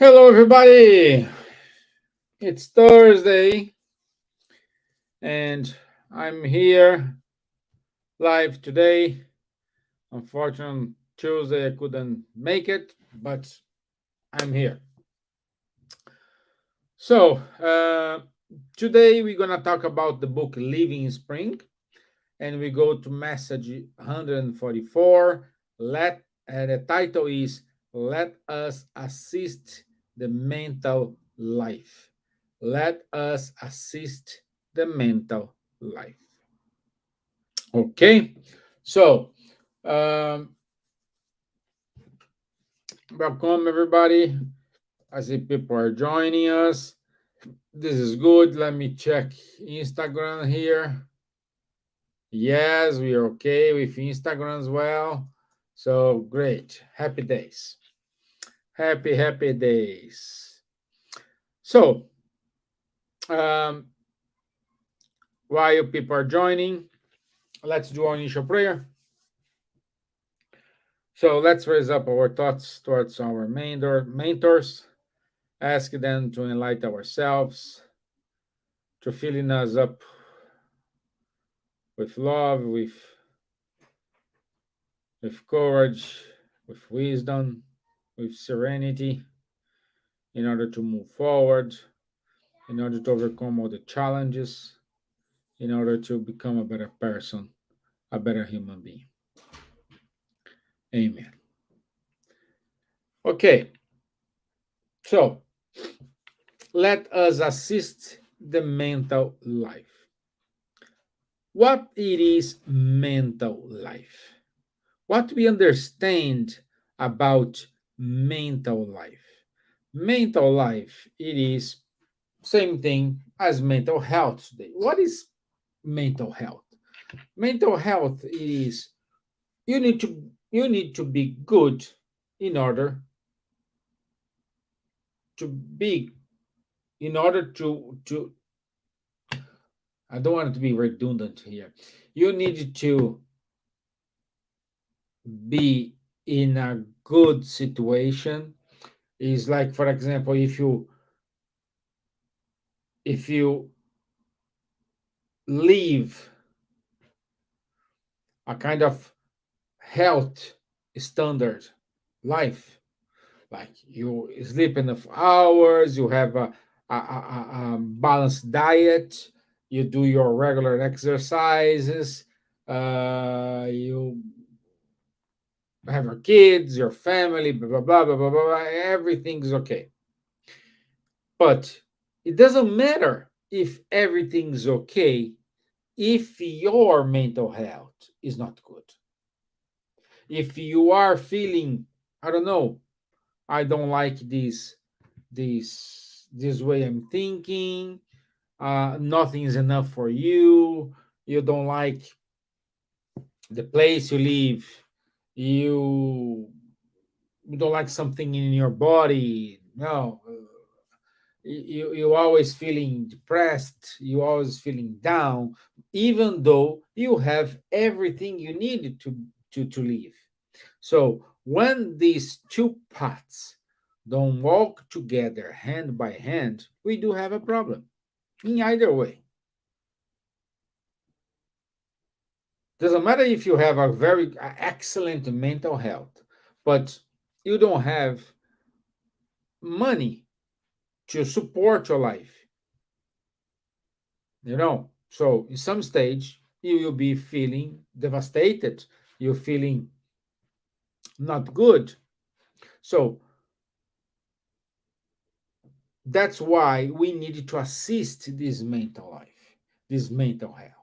Hello, everybody. It's Thursday, and I'm here live today. Unfortunately, Tuesday I couldn't make it, but I'm here. So, today we're going to talk about the book Living in Spring, and we go to message 144. The title is Let Us Assist the Mental Life. Let us assist the mental life. Okay, so um, welcome everybody. I see people are joining us. This is good. Let me check Instagram here. Yes, we are okay with Instagram as well. So great. Happy days. Happy days. So, um, while people are joining, let's do our initial prayer. So let's raise up our thoughts towards our mentors, ask them to enlighten ourselves, to filling us up with love, with courage, with wisdom, with serenity, in order to move forward, in order to overcome all the challenges, in order to become a better person, a better human being. Amen. Okay, so let us assist the mental life. What it is mental life? What we understand about mental life? Mental life, it is same thing as mental health today. What is mental health? Mental health is you need to be good in order to be in order to I don't want it to be redundant here. You need to be in a good situation. Is like, for example, if you live a kind of health standard life, like you sleep enough hours, you have a balanced diet, you do your regular exercises, you have your kids, your family, blah blah blah blah blah blah, blah, everything's okay. But it doesn't matter if everything's okay if your mental health is not good. If you are feeling, I don't know, I don't like this way I'm thinking, nothing is enough for you, you don't like the place you live, you don't like something in your body, no, you always feeling depressed, you always feeling down, even though you have everything you needed to live. So when these two paths don't walk together hand by hand, we do have a problem in either way. Doesn't matter if you have a very excellent mental health, but you don't have money to support your life, so in some stage you will be feeling devastated, you're feeling not good. So that's why we need to assist this mental life, this mental health.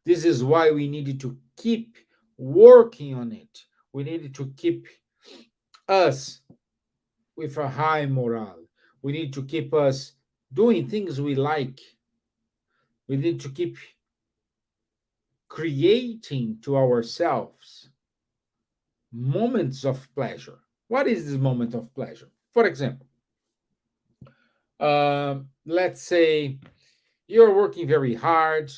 This is why we needed to keep working on it. We needed to keep us with a high morale. We need to keep us doing things we like. We need to keep creating to ourselves moments of pleasure. What is this moment of pleasure? For example, let's say you're working very hard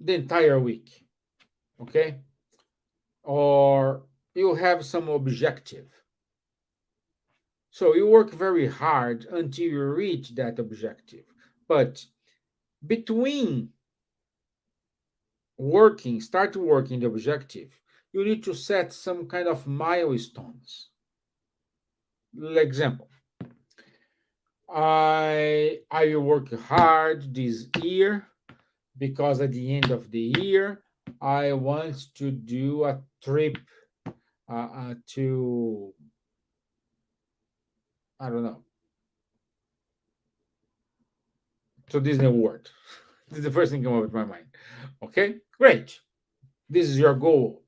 the entire week, okay? Or you have some objective, So you work very hard until you reach that objective. But between start working the objective, you need to set some kind of milestones. Example, I will work hard this year because at the end of the year I want to do a trip to, I don't know, to Disney World. This is the first thing that came up with my mind. Okay, great. This is your goal.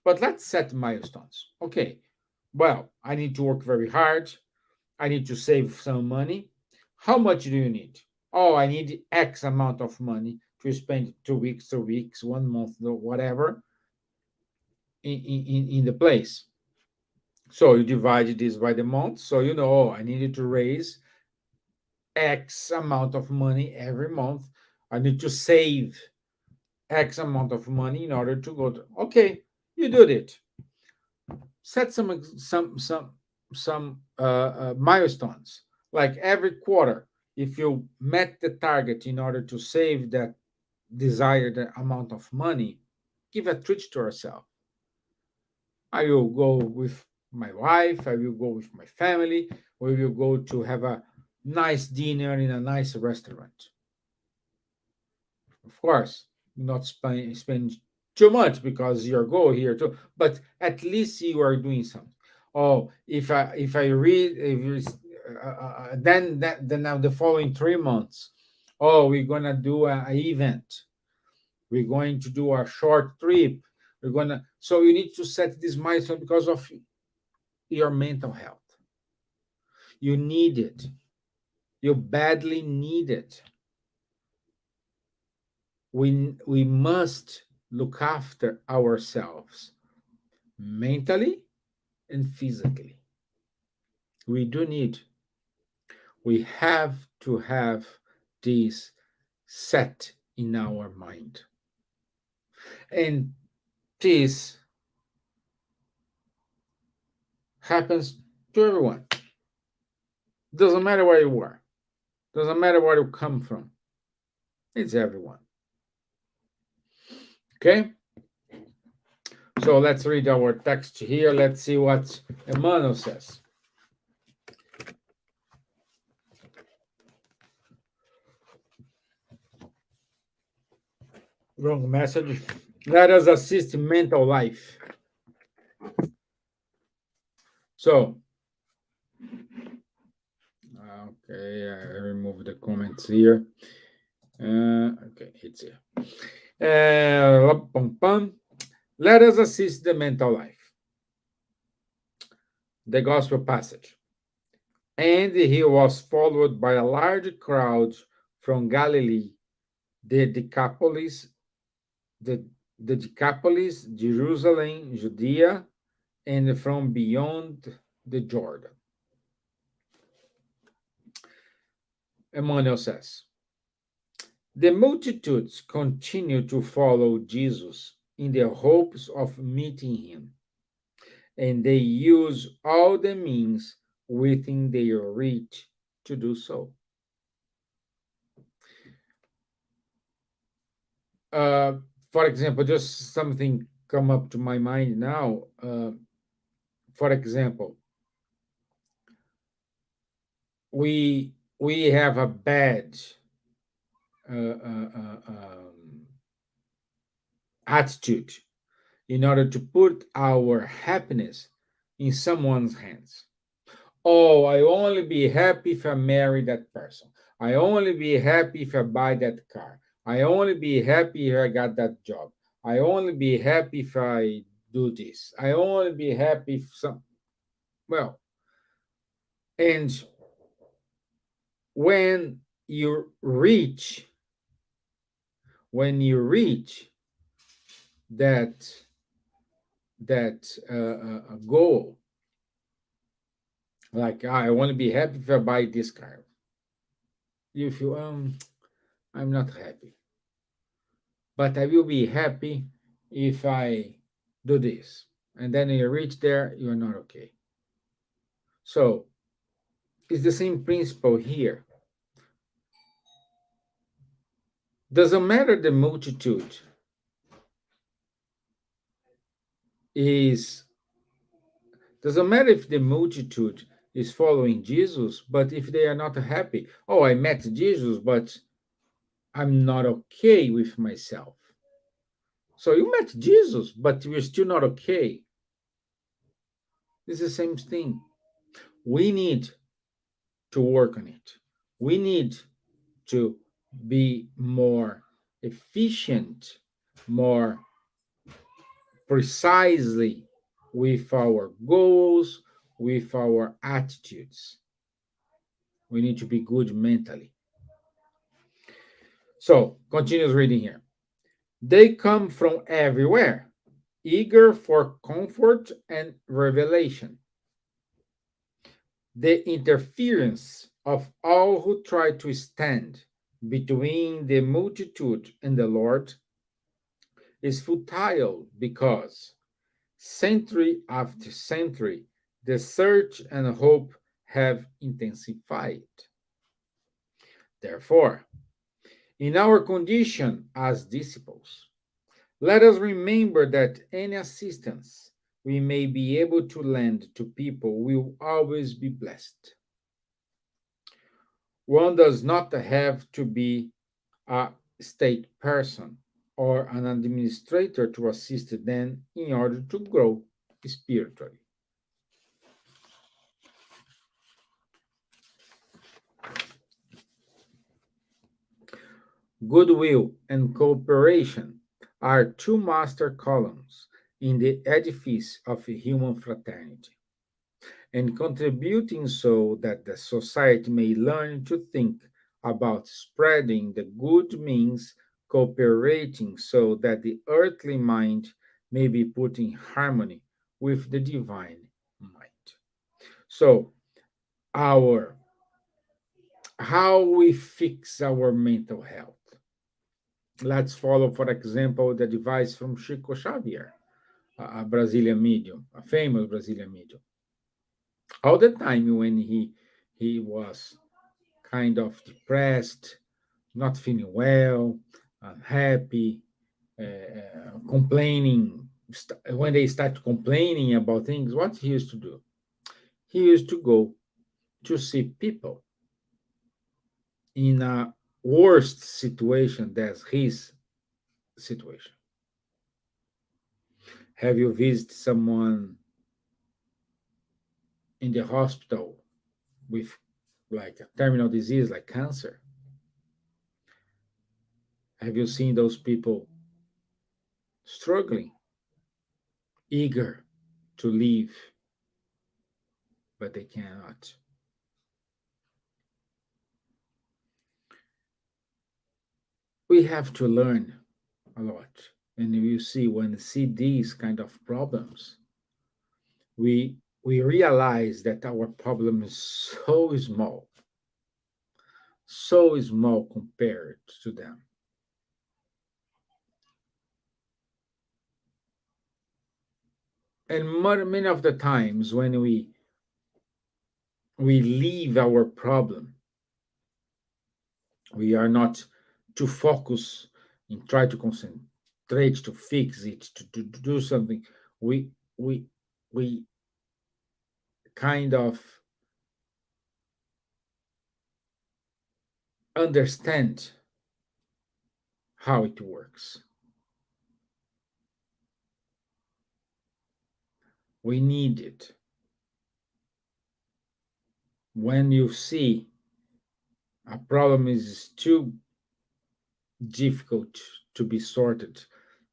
But let's set milestones. Okay, well, I need to work very hard. I need to save some money. How much do you need? Oh, I need X amount of money to spend 2 weeks, 3 weeks, 1 month, whatever, in the place. So you divide this by the month. So you know, oh, I needed to raise X amount of money every month. I need to save X amount of money in order to go to. Okay, you do it. Set some milestones. Like every quarter, if you met the target in order to save that desired amount of money, give a treat to yourself. I will go with my wife. I will go with my family. We will go to have a nice dinner in a nice restaurant. Of course, not spend too much because your goal here too, but at least you are doing something. Oh, if I read if you then now the following 3 months, oh, we're gonna do a event. We're going to do a short trip. We're gonna so you need to set this milestone because of your mental health. You need it. You badly need it. We must look after ourselves mentally and physically. We do need, we have to have this set in our mind. And this happens to everyone. Doesn't matter where you are, doesn't matter where you come from, it's everyone. Okay? So let's read our text here. Let's see what Emmanuel says. Wrong message. Let us assist mental life. So, okay, I remove the comments here. Okay, it's here. Let us assist the mental life. The gospel passage. And he was followed by a large crowd from Galilee, the Decapolis, the Decapolis, Jerusalem, Judea, and from beyond the Jordan. Emmanuel says, the multitudes continue to follow Jesus in the hopes of meeting him, and they use all the means within their reach to do so. Uh, for example, just something come up to my mind now. For example, we have a bad uh, uh, uh, um, attitude in order to put our happiness in someone's hands. Oh, I only be happy if I marry that person. I only be happy if I buy that car. I only be happy if I got that job. I only be happy if I do this. I only be happy if some. Well, and when you reach, when you reach that goal, like I want to be happy if I buy this car, you feel I'm not happy, but I will be happy if I do this. And then you reach there, you're not okay. So it's the same principle here. Doesn't matter the multitude is doesn't matter if the multitude is following Jesus, but if they are not happy, oh, I met Jesus, but I'm not okay with myself. So you met Jesus, but you're still not okay. It's the same thing. We need to work on it. We need to be more efficient, more precisely with our goals, with our attitudes. We need to be good mentally. So, continues reading here. They come from everywhere, eager for comfort and revelation. The interference of all who try to stand between the multitude and the Lord is futile because century after century the search and hope have intensified. Therefore, in our condition as disciples, let us remember that any assistance we may be able to lend to people will always be blessed. One does not have to be a state person or an administrator to assist them in order to grow spiritually. Goodwill and cooperation are two master columns in the edifice of human fraternity, and contributing so that the society may learn to think about spreading the good means cooperating so that the earthly mind may be put in harmony with the divine mind. So, our how we fix our mental health. Let's follow, for example, the advice from Chico Xavier, a Brazilian medium, a famous Brazilian medium. All the time when he was kind of depressed, not feeling well, unhappy, complaining. When they start complaining about things, what he used to do? He used to go to see people in a worst situation than his situation. Have you visited someone in the hospital with like a terminal disease like cancer? Have you seen those people struggling, eager to leave, but they cannot? We have to learn a lot. And you see, when we see these kind of problems, we realize that our problem is so small compared to them. And many of the times when we leave our problem, we are not to focus and try to concentrate to fix it, to do something. We we we kind of understand how it works. We need it. When you see a problem is too difficult to be sorted,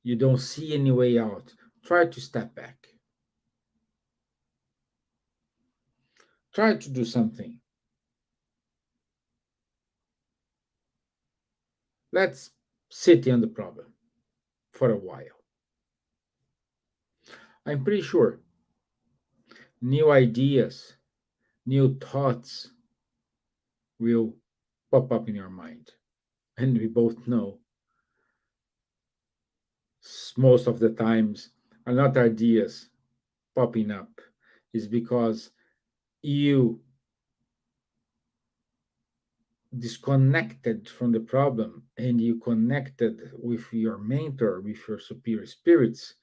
you don't see any way out, try to step back. Try to do something. Let's sit on the problem for a while. I'm pretty sure new ideas, new thoughts will pop up in your mind. And we both know most of the times are not ideas popping up, is because you disconnected from the problem and you connected with your mentor, with your superior spirits,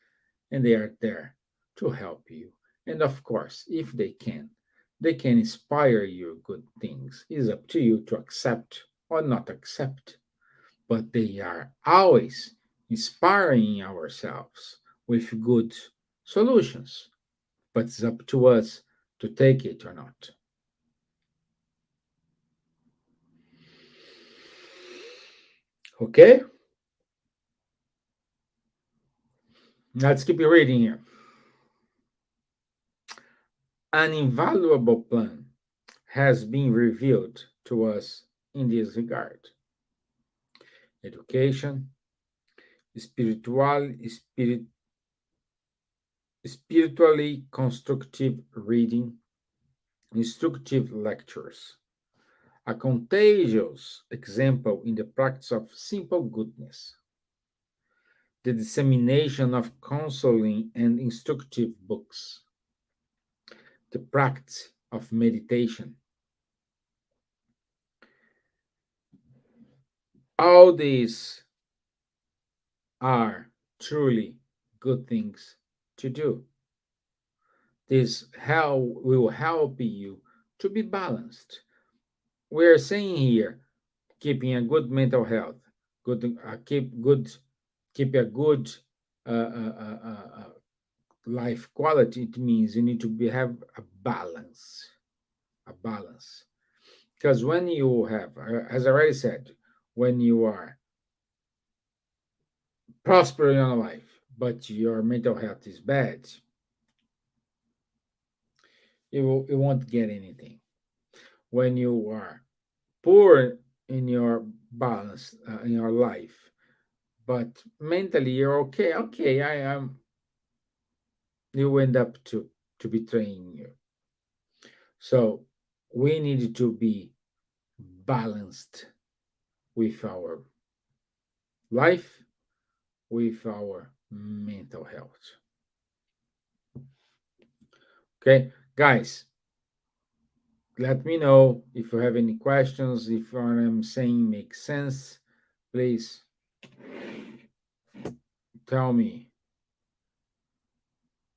and they are there to help you. And of course, if they can inspire you good things. It's up to you to accept or not accept. But they are always inspiring ourselves with good solutions. But it's up to us to take it or not. Okay? Let's keep reading here. An invaluable plan has been revealed to us in this regard. Education, spirit, spiritually constructive reading, instructive lectures, a contagious example in the practice of simple goodness, the dissemination of counseling and instructive books, the practice of meditation. All these are truly good things to do. This will help you to be balanced. We're saying here keeping a good mental health, good keep a good uh, uh, uh, uh, uh, life quality. It means you need to have a balance. Because when you have, as I already said, when you are prospering in life, but your mental health is bad, you won't get anything. When you are poor in your balance in your life, but mentally you're okay. Okay, I am. You end up to betraying you. So we need to be balanced with our life, with our mental health. Okay, guys, let me know if you have any questions. If what I'm saying makes sense, please tell me.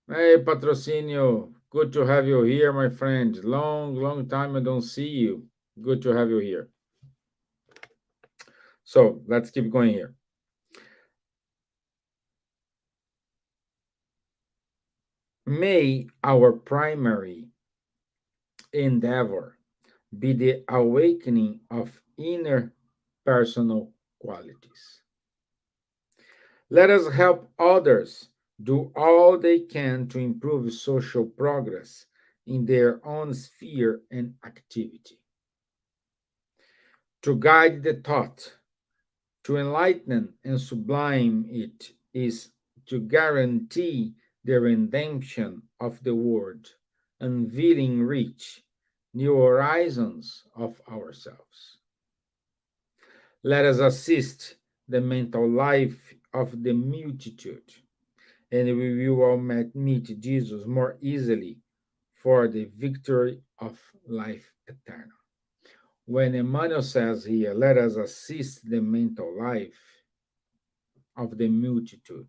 Hey, Patrocinio, good to have you here, my friend. Long time I don't see you. Good to have you here. So let's keep going here. May our primary endeavor be the awakening of inner personal qualities. Let us help others do all they can to improve social progress in their own sphere and activity. To guide the thought, to enlighten and sublime it is to guarantee the redemption of the world, unveiling rich new horizons of ourselves. Let us assist the mental life of the multitude, and we will all meet Jesus more easily for the victory of life eternal. When Emmanuel says here, let us assist the mental life of the multitude,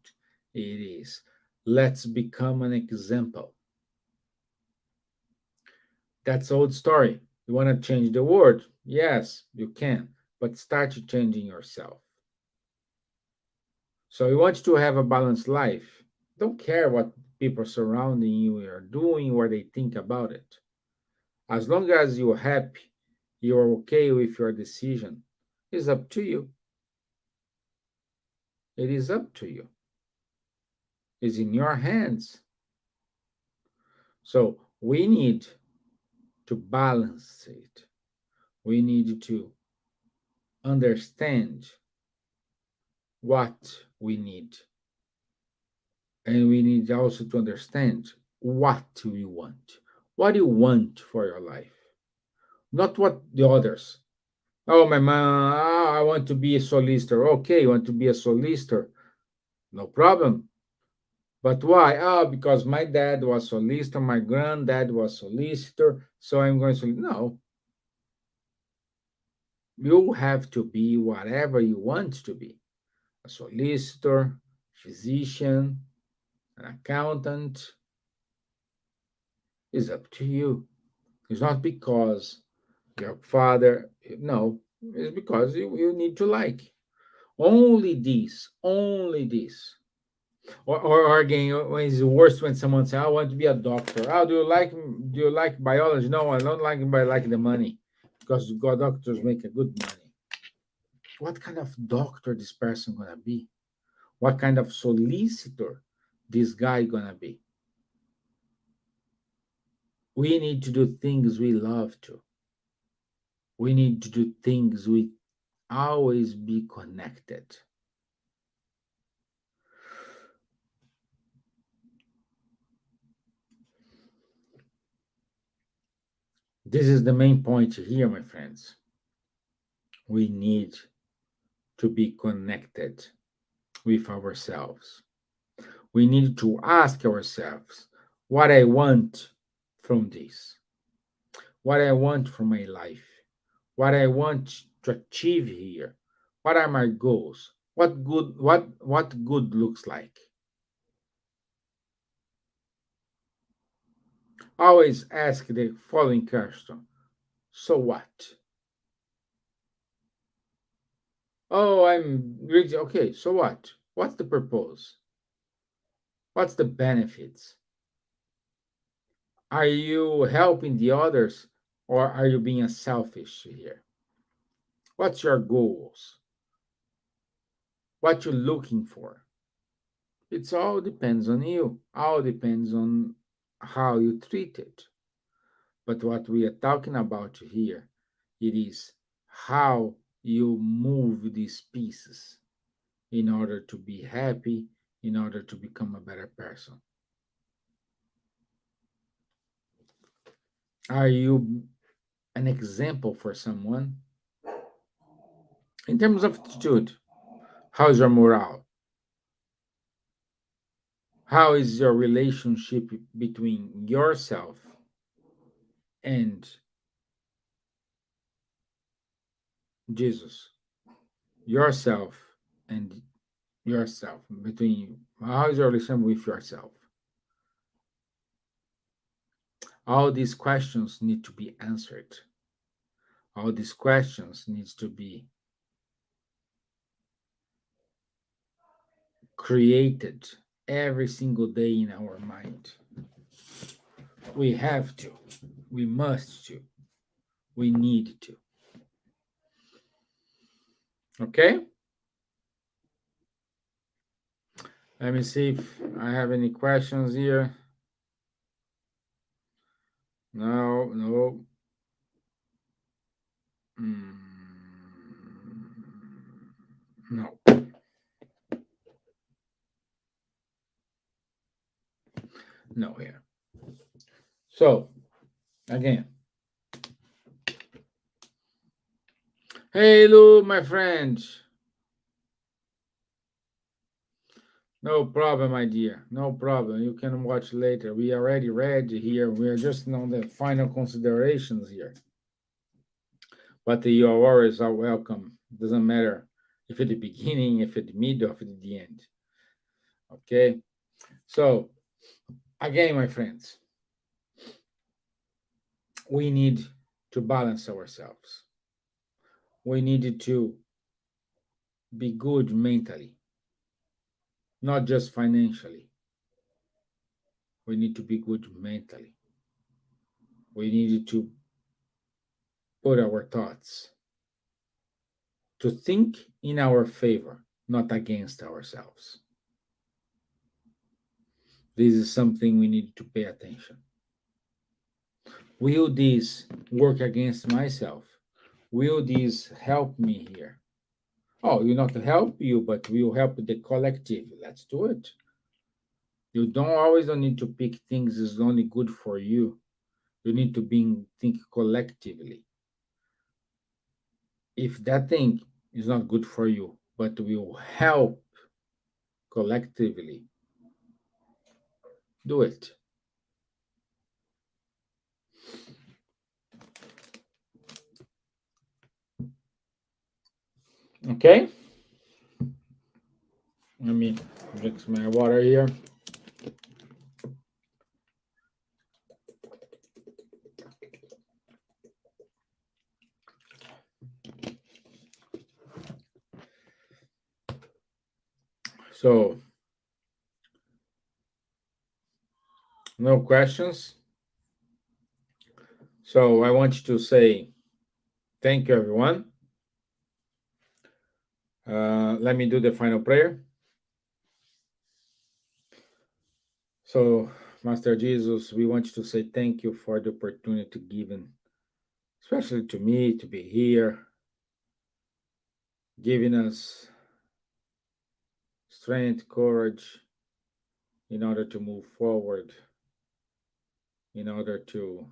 it is, let's become an example. That's old story. You want to change the world? Yes, you can, but start changing yourself. So you want to have a balanced life. Don't care what people surrounding you are doing, what they think about it. As long as you're happy, you're okay with your decision, it's up to you. It is up to you. It's in your hands. So we need to balance it. We need to understand what we need. And we need also to understand what we want. What do you want for your life? Not what the others. Oh, my man, I want to be a solicitor. Okay, you want to be a solicitor? No problem. But why? Oh, because my dad was solicitor, my granddad was solicitor, so I'm going to. No, you have to be whatever you want to be, a solicitor, physician, an accountant. Is up to you. It's not because your father, no, it's because you need to like. Only this, only this. Or again, when it's worse when someone says, "I want to be a doctor." Oh, do you like biology? No, I don't like it, but I like the money because God doctors make a good money. What kind of doctor this person gonna be? What kind of solicitor this guy gonna be? We need to do things we love to. We need to do things we always be connected. This is the main point here, my friends. We need to be connected with ourselves. We need to ask ourselves what I want from this, what I want from my life, what I want to achieve here, what are my goals, what good looks like. Always ask the following question: so what? Oh, I'm really okay. So what? What's the purpose? What's the benefits? Are you helping the others or are you being selfish here? What's your goals? What you looking for? It's all depends on you. All depends on how you treat it. But what we are talking about here, it is how you move these pieces in order to be happy, in order to become a better person. Are you an example for someone? In terms of attitude, how's your morale? How is your relationship between yourself and Jesus? Yourself and yourself, between you. How is your relationship with yourself? All these questions need to be answered. All these questions needs to be created every single day in our mind. We have to. We must to. We need to. Okay? Let me see if I have any questions here. No, no. Mm, no, no here. So, again, hey Lou, my friend. No problem, my dear. No problem. You can watch later. We already read here. We are just on the final considerations here. But your worries are welcome. Doesn't matter if at the beginning, if at the middle, if at the end. Okay. So again, my friends, we need to balance ourselves. We need to be good mentally, not just financially. We need to be good mentally. We need to put our thoughts to think in our favor, not against ourselves. This is something we need to pay attention. Will this work against myself? Will this help me here? Oh, will not help you, but will help the collective. Let's do it. You don't need to pick things that's only good for you. You need to think collectively. If that thing is not good for you, but will help collectively, Do it. Okay? Let me drink some my water here. So, no questions. So, I want you to say thank you, everyone. Let me do the final prayer. So, Master Jesus, we want you to say thank you for the opportunity given, especially to me, to be here, giving us strength, courage in order to move forward, in order to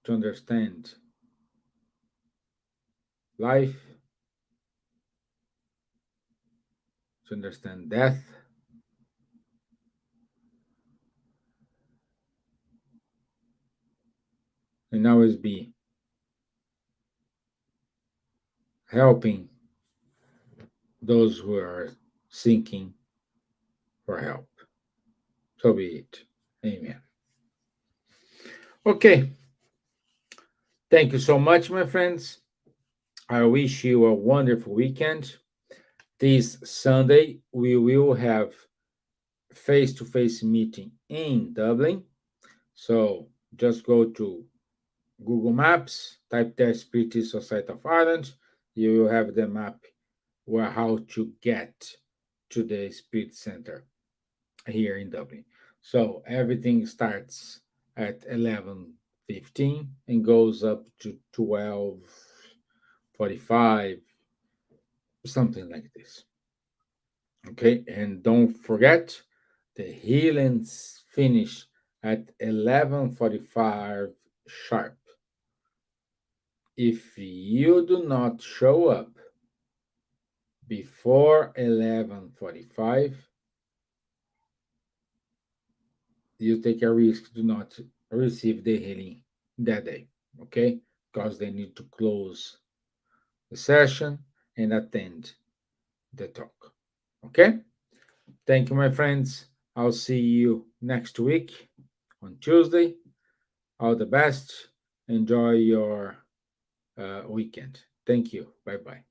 understand life, to understand death, and always be helping those who are seeking for help. So be it. Amen. Okay. Thank you so much, my friends. I wish you a wonderful weekend. This Sunday, we will have face-to-face meeting in Dublin. So just go to Google Maps, type there Spiritist Society of Ireland. You will have the map where how to get to the Spirit Center here in Dublin. So everything starts at 11:15 and goes up to 12:45, something like this. Okay, and don't forget the healings finish at 11:45 sharp. If you do not show up before 11:45, you take a risk to not receive the healing that day, okay? Because they need to close the session and attend the talk, okay? Thank you, my friends. I'll see you next week on Tuesday. All the best. Enjoy your weekend. Thank you. Bye bye.